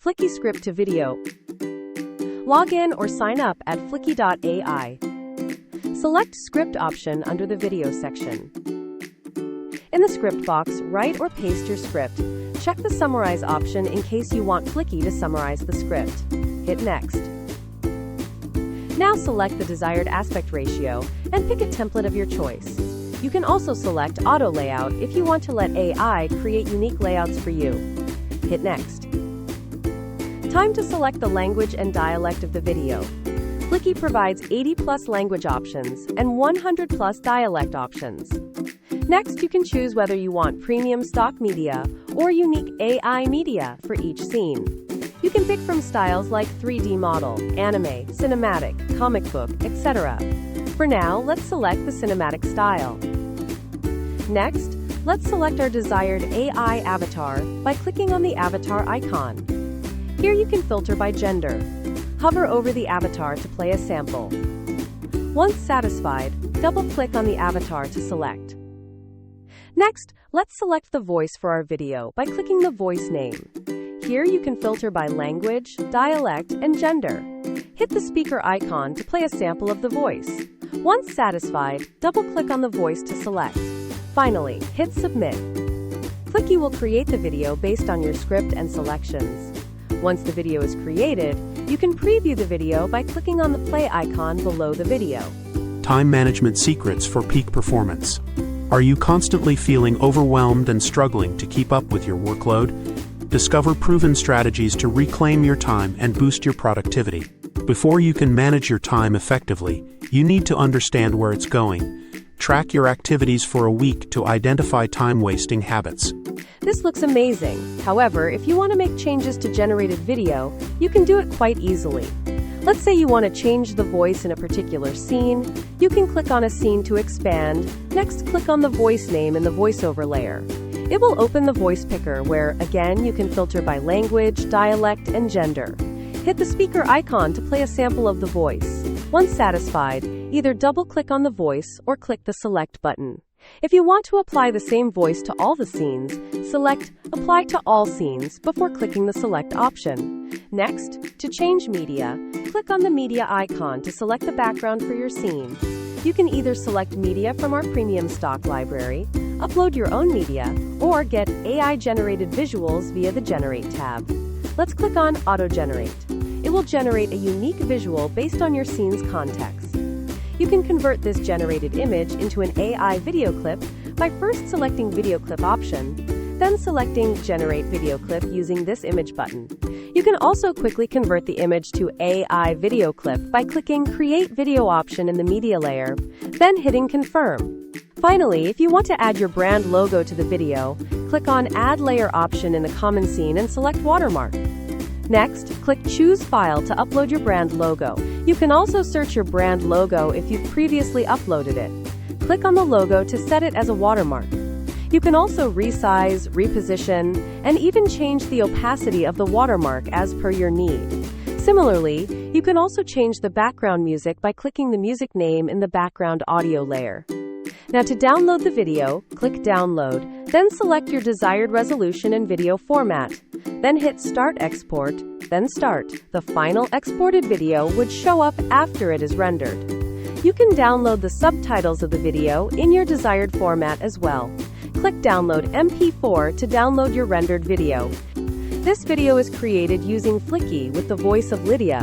Fliki script to video. Log in or sign up at Fliki AI. Select Script option under the Video section. In the script box, write or paste your script. Check the Summarize option in case you want Fliki to summarize the script. Hit Next. Now select the desired aspect ratio and pick a template of your choice. You can also select Auto Layout if you want to let AI create unique layouts for you. Hit Next. Time to select the language and dialect of the video. Fliki provides 80+ language options and 100+ dialect options. Next, you can choose whether you want premium stock media or unique AI media for each scene. You can pick from styles like 3D model, anime, cinematic, comic book, etc. For now, let's select the cinematic style. Next, let's select our desired AI avatar by clicking on the avatar icon. Here you can filter by gender. Hover over the avatar to play a sample. Once satisfied, double-click on the avatar to select. Next, let's select the voice for our video by clicking the voice name. Here you can filter by language, dialect, and gender. Hit the speaker icon to play a sample of the voice. Once satisfied, double-click on the voice to select. Finally, hit Submit. Fliki will create the video based on your script and selections. Once the video is created, you can preview the video by clicking on the play icon below the video. Time management secrets for peak performance. Are you constantly feeling overwhelmed and struggling to keep up with your workload? Discover proven strategies to reclaim your time and boost your productivity. Before you can manage your time effectively, you need to understand where it's going. Track your activities for a week to identify time-wasting habits. This looks amazing. However, if you want to make changes to generated video, you can do it quite easily. Let's say you want to change the voice in a particular scene. You can click on a scene to expand. Next, click on the voice name in the voiceover layer. It will open the voice picker where, again, you can filter by language, dialect, and gender. Hit the speaker icon to play a sample of the voice. Once satisfied, either double-click on the voice or click the Select button. If you want to apply the same voice to all the scenes, select Apply to All Scenes before clicking the Select option. Next, to change media, click on the media icon to select the background for your scene. You can either select media from our premium stock library, upload your own media, or get AI-generated visuals via the Generate tab. Let's click on Auto Generate. It will generate a unique visual based on your scene's context. You can convert this generated image into an AI video clip by first selecting Video Clip option, then selecting Generate Video Clip using this image button. You can also quickly convert the image to AI video clip by clicking Create Video option in the media layer, then hitting Confirm. Finally, if you want to add your brand logo to the video, click on Add Layer option in the common scene and select Watermark. Next, click Choose File to upload your brand logo. You can also search your brand logo if you've previously uploaded it. Click on the logo to set it as a watermark. You can also resize, reposition, and even change the opacity of the watermark as per your need. Similarly, you can also change the background music by clicking the music name in the background audio layer. Now to download the video, click Download, then select your desired resolution and video format. Then hit Start Export, then Start. The final exported video would show up after it is rendered. You can download the subtitles of the video in your desired format as well. Click Download MP4 to download your rendered video. This video is created using Fliki with the voice of Lydia.